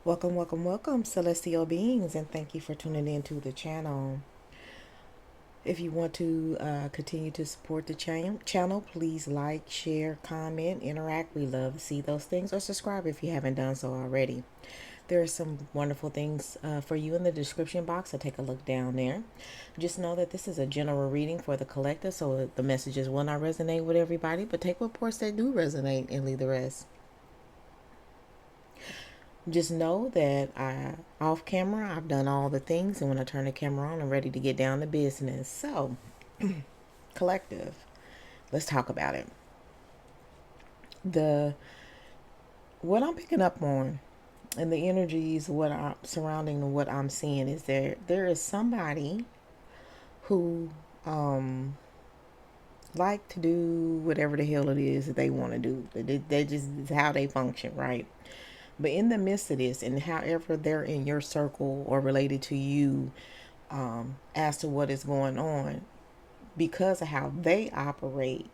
Welcome, welcome, welcome, celestial beings, and thank you for tuning in to the channel. If you want to continue to support the channel, please like, share, comment, interact. We love to see those things, or subscribe if you haven't done so already. There are some wonderful things for you in the description box, so take a look down there. Just know that this is a general reading for the collective, so the messages will not resonate with everybody, but take what parts that do resonate and leave the rest. Just know that off camera, I've done all the things, and when I turn the camera on, I'm ready to get down to business. So, collective, let's talk about it. The What I'm picking up on, and the energies what I'm surrounding what I'm seeing is there is somebody who like to do whatever the hell it is that they want to do. They just is how they function, right? But in the midst of this, and however they're in your circle or related to you, as to what is going on, because of how they operate,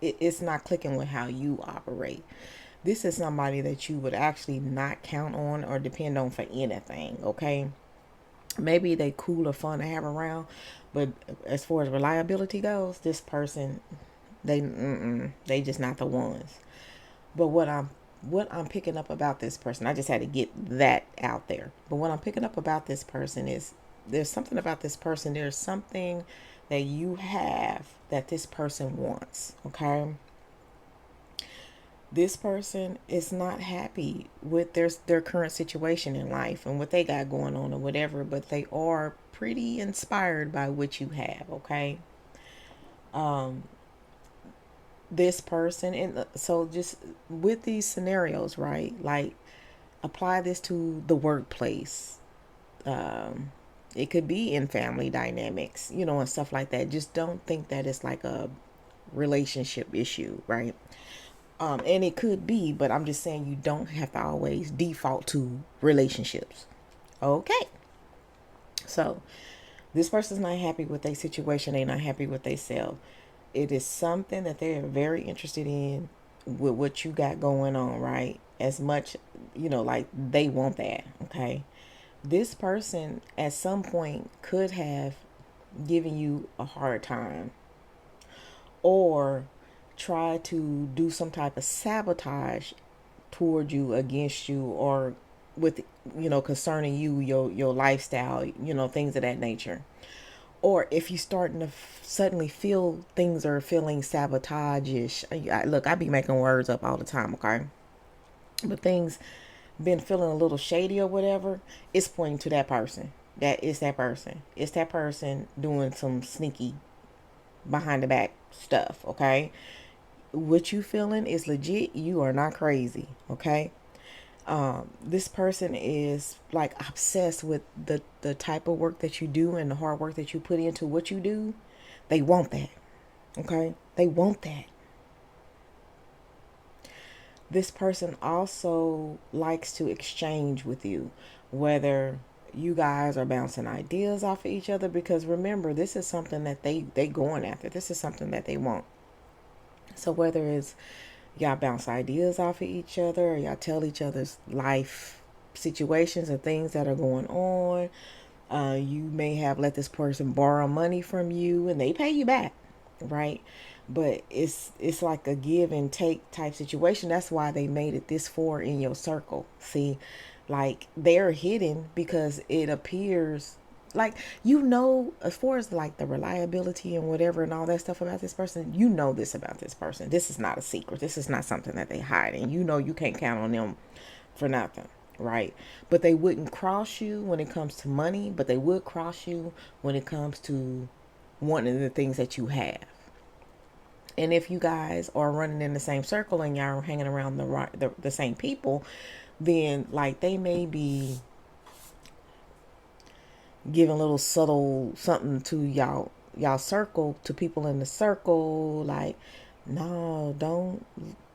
it's not clicking with how you operate. This is somebody that you would actually not count on or depend on for anything, okay? Maybe they cool or fun to have around, but as far as reliability goes, this person, they just not the ones. But what I'm picking up about this person, I just had to get that out there. But what I'm picking up about this person is there's something about this person. There's something that you have that this person wants. Okay. This person is not happy with their current situation in life and what they got going on or whatever, but they are pretty inspired by what you have. Okay. This person, and so just with these scenarios, right? Like, apply this to the workplace. It could be in family dynamics, and stuff like that. Just don't think that it's like a relationship issue, right? And it could be, but I'm just saying you don't have to always default to relationships. Okay. So this person's not happy with their situation. They're not happy with themselves. It is something that they are very interested in with what you got going on, right? As much, like they want that. Okay. This person at some point could have given you a hard time or try to do some type of sabotage toward you, against you, or with, concerning you, your lifestyle, things of that nature. Or if you starting to suddenly feel things are feeling sabotage-ish. Look, I be making words up all the time, okay? But things been feeling a little shady or whatever, it's pointing to that person. That is that person. It's that person doing some sneaky behind the back stuff, okay? What you feeling is legit. You are not crazy, okay? This person is like obsessed with the type of work that you do and the hard work that you put into what you do. They want that, okay? They want that. This person also likes to exchange with you, whether you guys are bouncing ideas off of each other, because remember, this is something that they going after. This is something that they want. So whether it's y'all bounce ideas off of each other, or y'all tell each other's life situations and things that are going on, you may have let this person borrow money from you and they pay you back, right? But it's like a give and take type situation. That's why they made it this far in your circle. See, like, they're hidden because it appears like, as far as like the reliability and whatever and all that stuff about this person, this about this person. This is not a secret. This is not something that they hide, and you can't count on them for nothing, right? But they wouldn't cross you when it comes to money, but they would cross you when it comes to wanting the things that you have. And if you guys are running in the same circle and y'all are hanging around the same people, then like they may be giving a little subtle something to y'all circle, to people in the circle, like, no, don't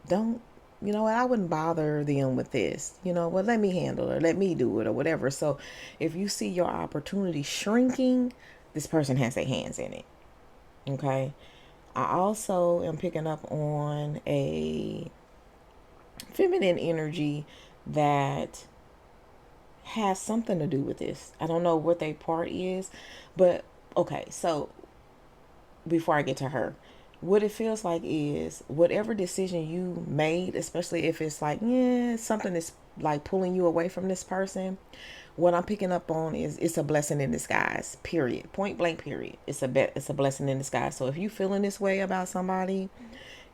you know what, I wouldn't bother them with this, well, let me handle it, let me do it, or whatever. So if you see your opportunity shrinking, this person has their hands in it. Okay. I also am picking up on a feminine energy that has something to do with this. I don't know what their part is, but okay, so before I get to her, what it feels like is whatever decision you made, especially if it's like, yeah, something that's like pulling you away from this person, what I'm picking up on is it's a blessing in disguise. Period. Point blank. Period. It's a blessing in disguise. So if you feeling this way about somebody,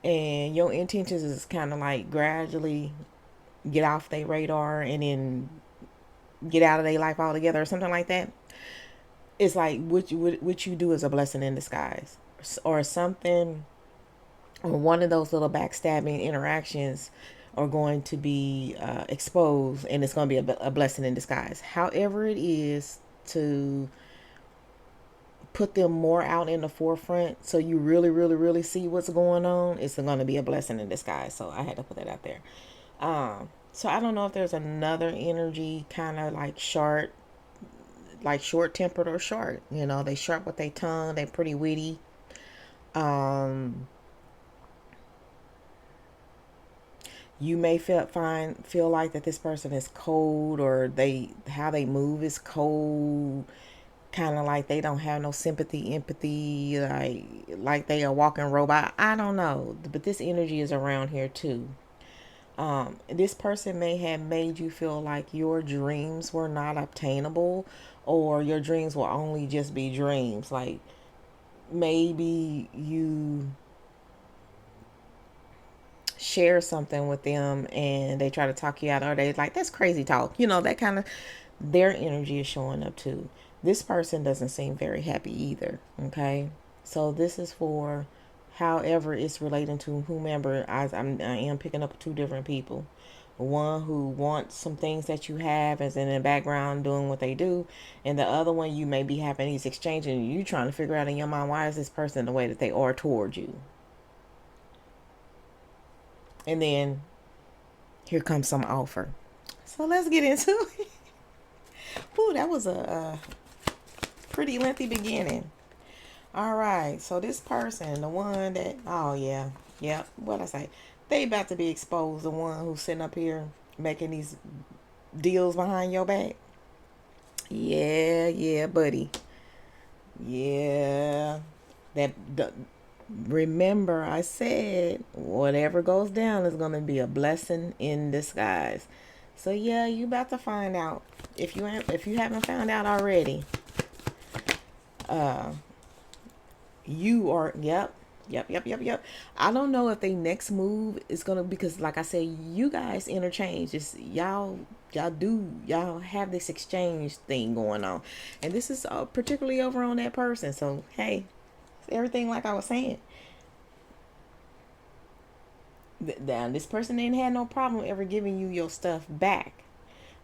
and your intentions is kind of like gradually get off their radar and then get out of their life altogether or something like that, it's like what you do is a blessing in disguise, or something, or one of those little backstabbing interactions are going to be exposed, and it's going to be a blessing in disguise. However it is to put them more out in the forefront so you really, really, really see what's going on, it's going to be a blessing in disguise. So I had to put that out there. So I don't know if there's another energy kind of like short tempered or short. You know, they sharp with their tongue. They pretty witty. Um, you may feel like that this person is cold, or how they move is cold, kind of like they don't have no sympathy, empathy, like they a walking robot. I don't know, but this energy is around here too. This person may have made you feel like your dreams were not obtainable, or your dreams will only just be dreams. Like maybe you share something with them and they try to talk you out, or they like, that's crazy talk, that kind of, their energy is showing up too. This person doesn't seem very happy either. Okay, so this is for however it's relating to whomever. I am picking up two different people. One who wants some things that you have, as in the background doing what they do, and the other one, you may be having these exchanges and you trying to figure out in your mind, why is this person the way that they are towards you. And then here comes some offer. So let's get into it. Ooh, that was a pretty lengthy beginning. All right, so this person, the one that, oh yeah, what I say, they about to be exposed. The one who's sitting up here making these deals behind your back. Yeah, buddy. Yeah, that. Remember, I said whatever goes down is gonna be a blessing in disguise. So yeah, you about to find out. If you haven't found out already, uh, you are, yep. I don't know if they next move is gonna, because like I said, you guys interchange. Just y'all have this exchange thing going on, and this is particularly over on that person. So hey, everything like I was saying. Now this person ain't had no problem ever giving you your stuff back,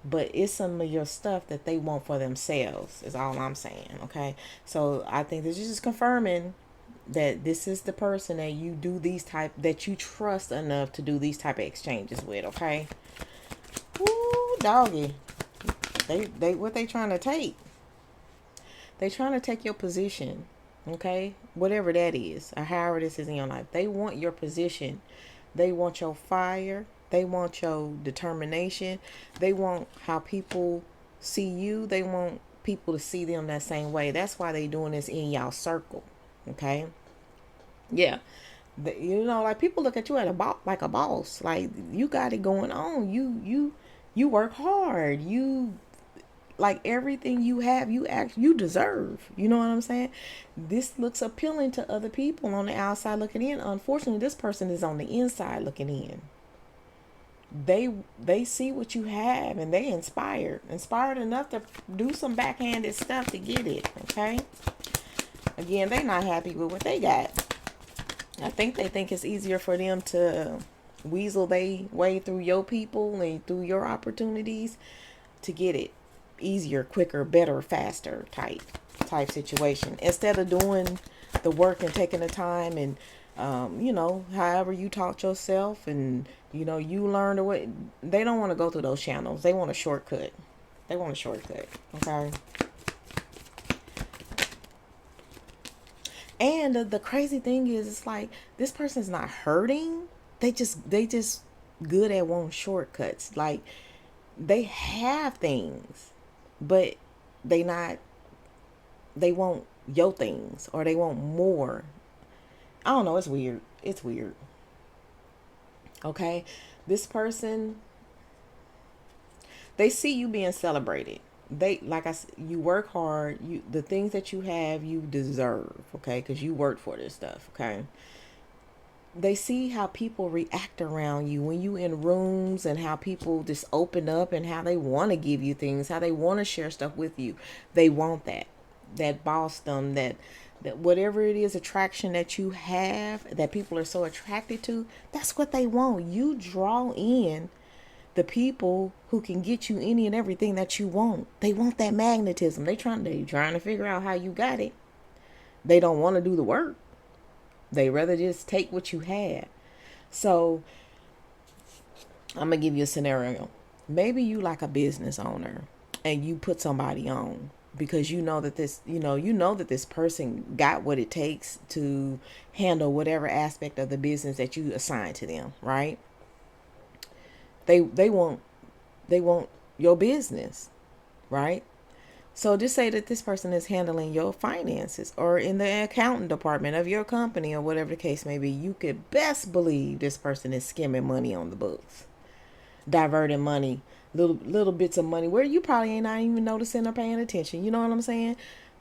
but it's some of your stuff that they want for themselves, is all I'm saying. Okay, so I think this is just confirming that this is the person that that you trust enough to do these type of exchanges with. Okay. Ooh, doggy. They what they trying to take? They trying to take your position. Okay, whatever that is, or however this is in your life, they want your position. They want your fire. They want your determination. They want how people see you. They want people to see them that same way. That's why they doing this in y'all circle. Okay. Yeah. Like people look at you like a boss. Like you got it going on. You work hard. You, like, everything you have, you deserve. You know what I'm saying? This looks appealing to other people on the outside looking in. Unfortunately, this person is on the inside looking in. They see what you have, and they inspired enough to do some backhanded stuff to get it. Okay. Again, they not happy with what they got. I think they think it's easier for them to weasel their way through your people and through your opportunities to get it easier, quicker, better, faster type situation, instead of doing the work and taking the time and however you taught yourself, and you learned the way. They don't want to go through those channels. They want a shortcut. Okay. And the crazy thing is, it's like this person's not hurting. They just good at wanting shortcuts. Like They have things, but they not, they want your things, or they want more. I don't know, it's weird. It's weird. Okay? This person, they see you being celebrated. They, like I said, you work hard. You, the things that you have, you deserve. Okay, because you worked for this stuff. Okay, they see how people react around you when you in rooms, and how people just open up, and how they want to give you things, how they want to share stuff with you. They want that bossdom, that whatever it is, attraction that you have, that people are so attracted to. That's what they want. You draw in the people who can get you any and everything that you want. They want that magnetism. They trying to figure out how you got it. They don't want to do the work. They rather just take what you have. So I'm gonna give you a scenario. Maybe you like a business owner, and you put somebody on because you know that this person got what it takes to handle whatever aspect of the business that you assign to them, right? They want your business, right? So just say that this person is handling your finances, or in the accounting department of your company, or whatever the case may be. You could best believe this person is skimming money on the books, diverting money, little bits of money where you probably ain't not even noticing or paying attention. You know what I'm saying?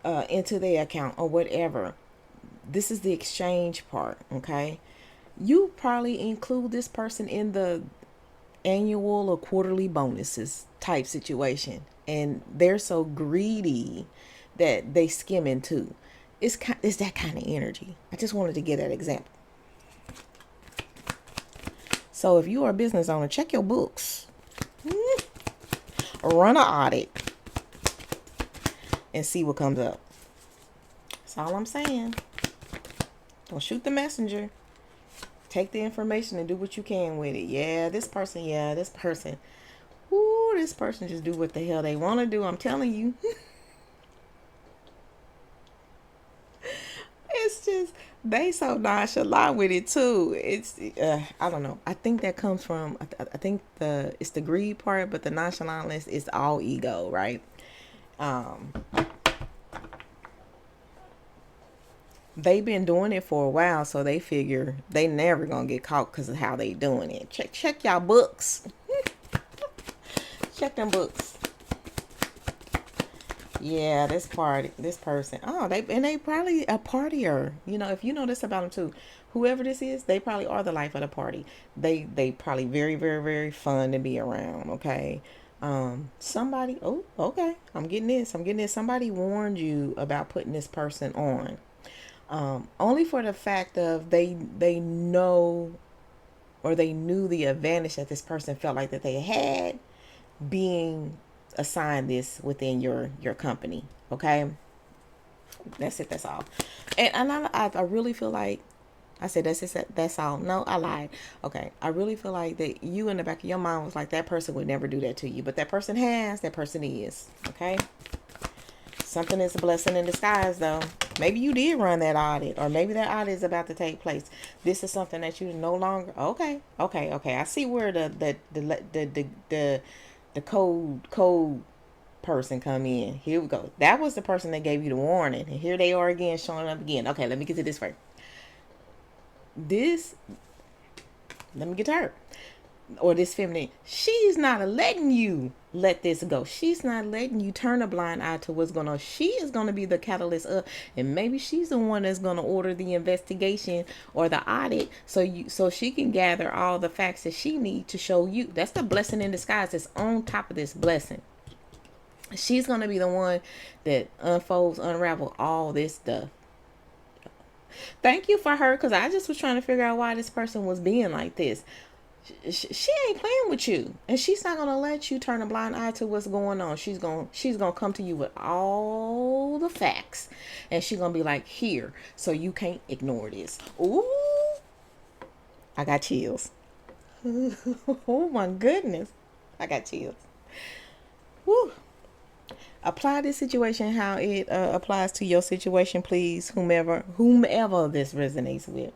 Into their account or whatever. This is the exchange part, okay? You probably include this person in the annual or quarterly bonuses type situation, and they're so greedy that they skim into. It's that kind of energy. I just wanted to give that example. So if you are a business owner, check your books, run an audit, and see what comes up. That's all I'm saying. Don't shoot the messenger. Take the information and do what you can with it. This person. Ooh, this person just do what the hell they want to do. I'm telling you. It's just, they so nonchalant with it too. It's I don't know. I think that comes from, I think it's the greed part, but the nonchalantness is all ego, right? Um, they've been doing it for a while, so they figure they never gonna get caught because of how they doing it. Check y'all books. Check them books. Yeah, this person. Oh, they probably a partier. If you know this about them too, whoever this is, they probably are the life of the party. They probably very, very, very fun to be around. Okay. Somebody. Oh, okay. I'm getting this. Somebody warned you about putting this person on. Only for the fact of they know, or they knew the advantage that this person felt like that they had being assigned this within your company. Okay, that's it. That's all. And I really feel like I said that's it. That's all. No, I lied. Okay, I really feel like that you in the back of your mind was like, that person would never do that to you, but that person has. That person is. Okay. Something is a blessing in disguise, though. Maybe you did run that audit, or maybe that audit is about to take place. This is something that you no longer. Okay. I see where the code person come in. Here we go. That was the person that gave you the warning, and here they are again, showing up again. Okay, let me get to this first. Let me get to her. Or this feminine, she's not letting you let this go. She's not letting you turn a blind eye to what's going on. She is going to be the catalyst of, and maybe she's the one that's going to order the investigation or the audit, so she can gather all the facts that she needs to show you. That's the blessing in disguise that's on top of this blessing. She's going to be the one that unravel all this stuff. Thank you for her, because I just was trying to figure out why this person was being like this. She ain't playing with you, and she's not gonna let you turn a blind eye to what's going on. She's gonna come to you with all the facts, and she's gonna be like, here, so you can't ignore this. Ooh, I got chills. Oh my goodness, I got chills. Woo. Apply this situation how it applies to your situation, please, whomever this resonates with.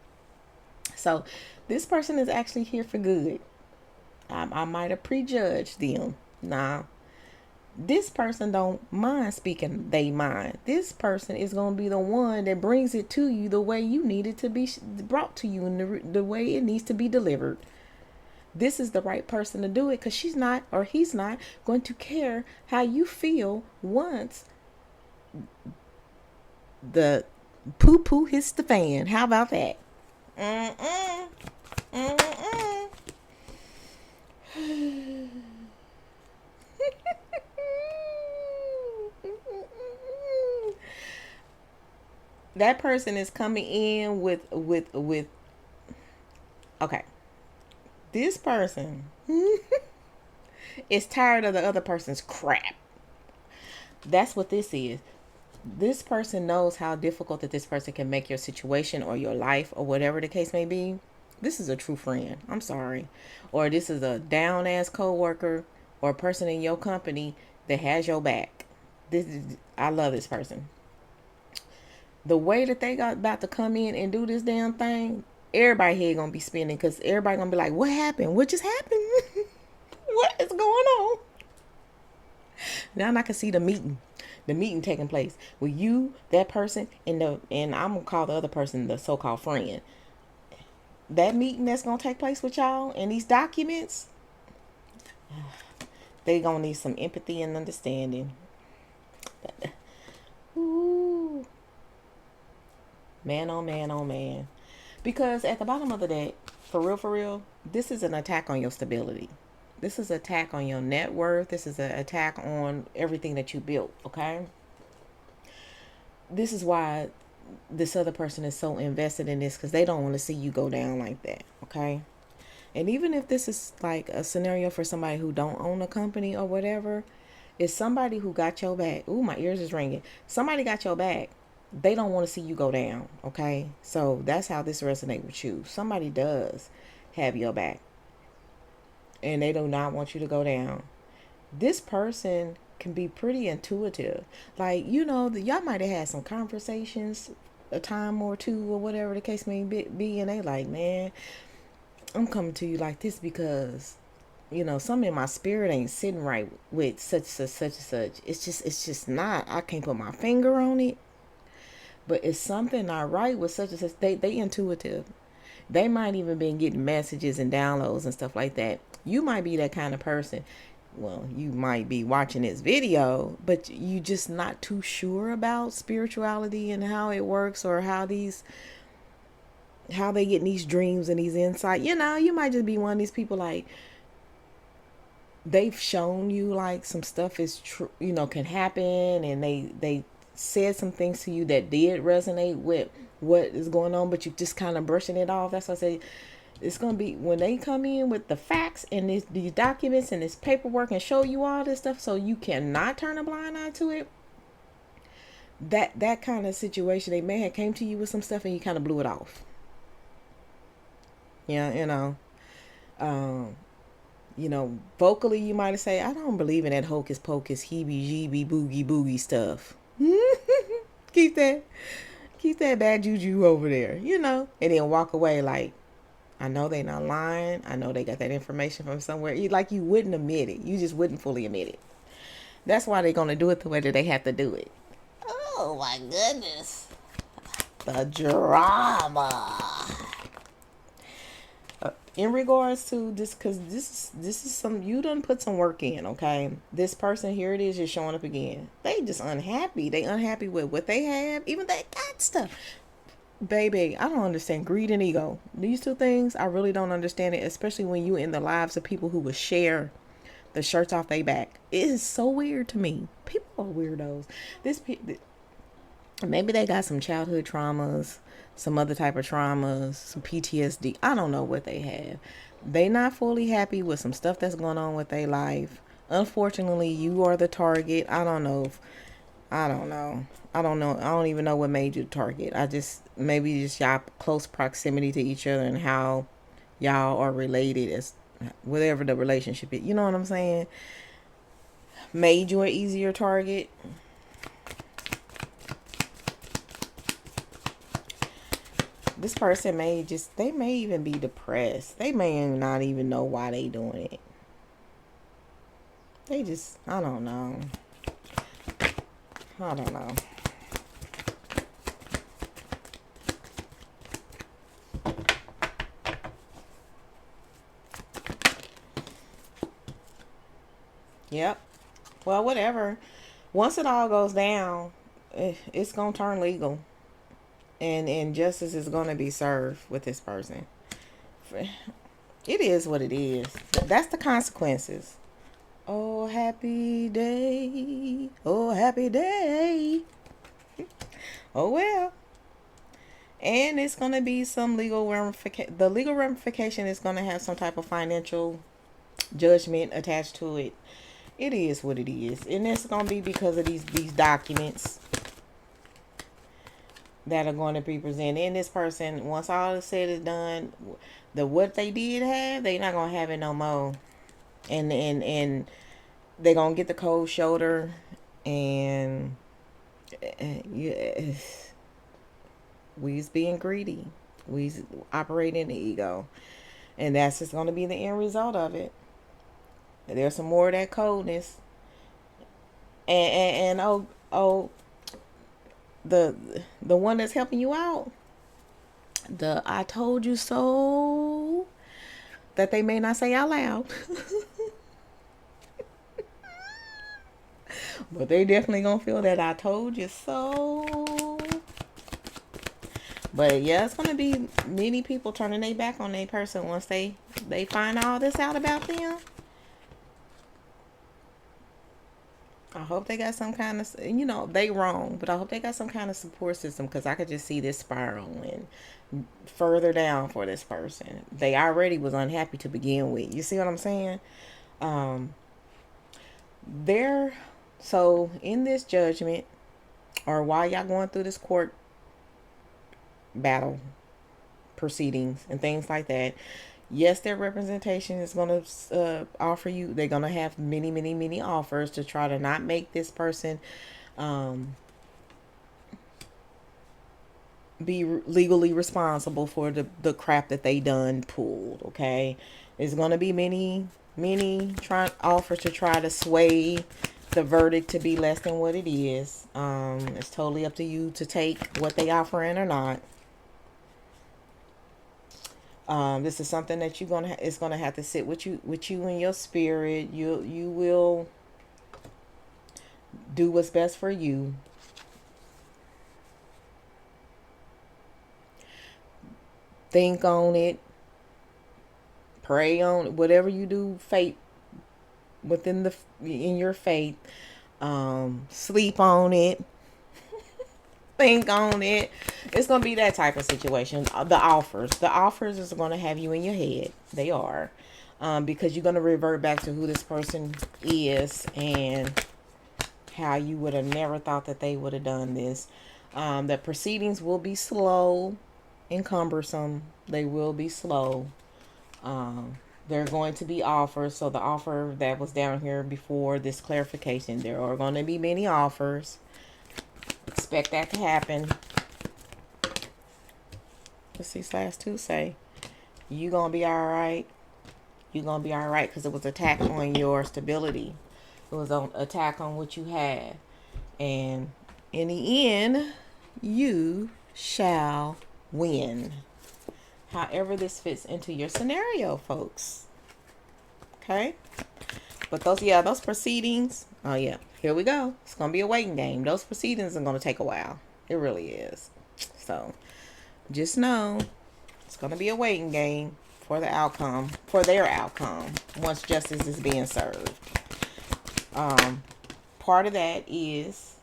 So this person is actually here for good. I might have prejudged them. Nah, this person don't mind speaking they mind. This person is going to be the one that brings it to you the way you need it to be brought to you and the way it needs to be delivered. This is the right person to do it because she's not or he's not going to care how you feel once the poo poo hits the fan. How about that? Mm-mm. Mm-mm. That person is coming in with okay. This person is tired of the other person's crap. That's what this is. This person knows how difficult that this person can make your situation or your life or whatever the case may be. This is a true friend. I'm sorry. Or this is a down ass coworker or a person in your company that has your back. I love this person. The way that they got about to come in and do this damn thing, everybody here gonna be spinning because everybody gonna be like, what happened? What just happened? What is going on? Now I can see the meeting taking place with you, that person, and I'm gonna call the other person the so-called friend. That meeting that's gonna take place with y'all and these documents, they gonna need some empathy and understanding. Ooh, man, oh man, oh man. Because at the bottom of the day, for real, this is an attack on your stability. This is an attack on your net worth. This is an attack on everything that you built, okay? This is why this other person is so invested in this because they don't want to see you go down like that, okay? And even if this is like a scenario for somebody who don't own a company or whatever, it's somebody who got your back. Ooh, my ears is ringing. Somebody got your back. They don't want to see you go down, okay? So that's how this resonates with you. Somebody does have your back and they do not want you to go down. This person can be pretty intuitive. Like, y'all might have had some conversations a time or two or whatever the case may be, and they like, man, I'm coming to you like this because, something in my spirit ain't sitting right with such and such. It's just not. I can't put my finger on it, but it's something not right with such and such. They intuitive. They might even been getting messages and downloads and stuff like that. You might be that kind of person. Well, you might be watching this video, but you just not too sure about spirituality and how it works or how they get these dreams and these insights. You might just be one of these people like they've shown you like some stuff is true, can happen, and they said some things to you that did resonate with what is going on, but you just kind of brushing it off. That's why I say it's going to be when they come in with the facts and these documents and this paperwork and show you all this stuff so you cannot turn a blind eye to it. That kind of situation, they may have came to you with some stuff and you kind of blew it off. Yeah, vocally you might have said, I don't believe in that hocus pocus, heebie jeebie boogie boogie stuff. keep that bad juju over there, and then walk away like, I know they not lying. I know they got that information from somewhere. You wouldn't admit it. You just wouldn't fully admit it. That's why they're going to do it the way that they have to do it. Oh my goodness. The drama. In regards to this, because this is some, you done put some work in, okay? This person, here it is, just showing up again. They just unhappy. They unhappy with what they have. Even they got stuff. Baby, I don't understand greed and ego. These two things, I really don't understand it, especially when you in the lives of people who would share the shirts off their back. It is so weird to me. People are weirdos. Maybe they got some childhood traumas, some other type of traumas, some PTSD. I don't know what they have. They not fully happy with some stuff that's going on with their life. Unfortunately, you are the target. I don't know. I don't even know what made you the target. Maybe just y'all close proximity to each other and how y'all are related as whatever the relationship is. You know what I'm saying? Made you an easier target. This person they may even be depressed. They may not even know why they doing it. They just, I don't know. I don't know. Yep. Well, whatever. Once it all goes down, it's gonna turn legal, and justice is gonna be served with this person. It is what it is. That's the consequences. Oh, happy day. Oh, happy day. Oh, well. And it's going to be some legal ramification. The legal ramification is going to have some type of financial judgment attached to it. It is what it is. And it's going to be because of these documents that are going to be presented. And this person, once all is said is done, what they did have, they're not going to have it no more. And they're going to get the cold shoulder, and yeah, we's being greedy. We's operating the ego. And that's just going to be the end result of it. There's some more of that coldness. And the one that's helping you out, the I told you so, that they may not say out loud. But they definitely gonna feel that I told you so. But yeah, it's gonna be many people turning their back on their person once they find all this out about them. I hope they got some kind of, they wrong, but I hope they got some kind of support system, because I could just see this spiraling further down for this person. They already was unhappy to begin with. You see what I'm saying? So in this judgment, or while y'all going through this court battle proceedings and things like that, yes, their representation is going to offer you, they're going to have many, many, many offers to try to not make this person be legally responsible for the crap that they done pulled. Okay, there's going to be many, many offers to try to sway the verdict to be less than what it is. It's totally up to you to take what they offering or not. This is something that you're gonna it's gonna have to sit with you in your spirit. You will do what's best for you. Think on it. Pray on it. Whatever you do, faith in your faith. Sleep on it. Think on it. It's gonna be that type of situation. The offers is gonna have you in your head. They are, because you're gonna revert back to who this person is and how you would have never thought that they would have done this. The proceedings will be slow and cumbersome. They will be slow. There are going to be offers. So the offer that was down here before this clarification, there are going to be many offers. Expect that to happen. Let's see, /2 say, you gonna be all right. You gonna be all right, because it was attack on your stability. It was an attack on what you had, and in the end, you shall win. However this fits into your scenario, folks. Okay. But those proceedings, oh yeah, here we go. It's going to be a waiting game. Those proceedings are going to take a while. It really is. So just know it's going to be a waiting game for their outcome, once justice is being served. Part of that is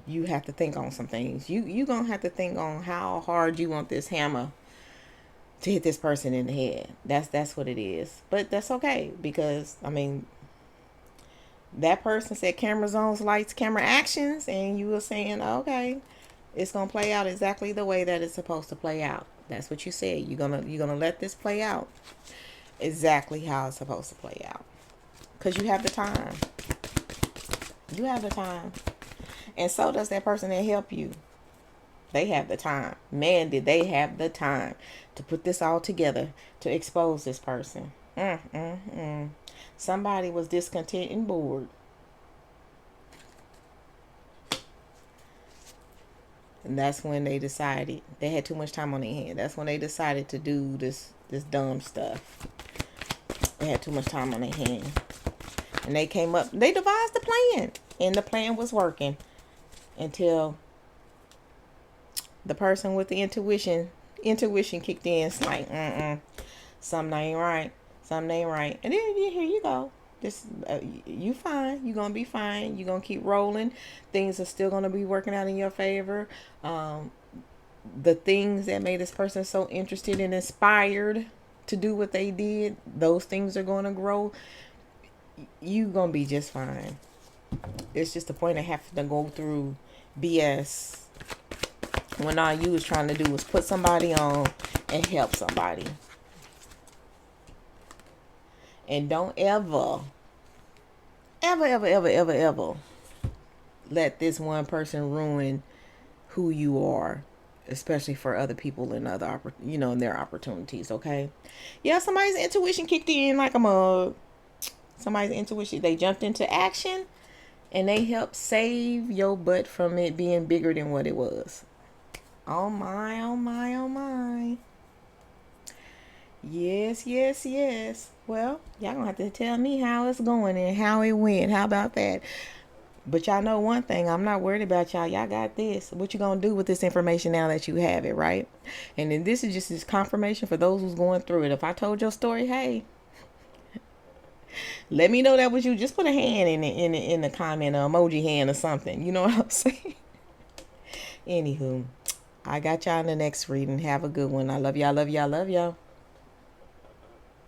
you have to think on some things. You going to have to think on how hard you want this hammer to hit this person in the head. That's what it is. But that's okay, because I mean, that person said camera zones, lights, camera actions, and you were saying, okay, it's gonna play out exactly the way that it's supposed to play out. That's what you said. You're gonna let this play out exactly how it's supposed to play out, because you have the time. You have the time, and so does that person that helped you. They have the time. Man, did they have the time to put this all together to expose this person. Somebody was discontent and bored. And that's when they decided they had too much time on their hand. That's when they decided to do this dumb stuff. They had too much time on their hand. And they came up, they devised a plan. And the plan was working until the person with the intuition kicked in. It's like, something ain't right. Something ain't right. And then here you go. This you fine. You gonna be fine. You gonna keep rolling. Things are still gonna be working out in your favor. The things that made this person so interested and inspired to do what they did, those things are gonna grow. You gonna be just fine. It's just the point of having to go through BS when all you was trying to do was put somebody on and help somebody. And don't ever let this one person ruin who you are, especially for other people and other in their opportunities. Okay, yeah, somebody's intuition kicked in like a mug. Somebody's intuition, they jumped into action and they helped save your butt from it being bigger than what it was. Oh my, oh my, oh my. Yes, yes, yes. Well, y'all gonna have to tell me how it's going and how it went. How about that? But y'all know one thing, I'm not worried about y'all. Y'all got this. What you gonna do with this information now that you have it, right? And then this is just this confirmation for those who's going through it. If I told your story, hey, let me know that was you. Just put a hand in the comment, an emoji hand or something. You know what I'm saying? Anywho, I got y'all in the next reading. Have a good one. I love y'all, love y'all, love y'all.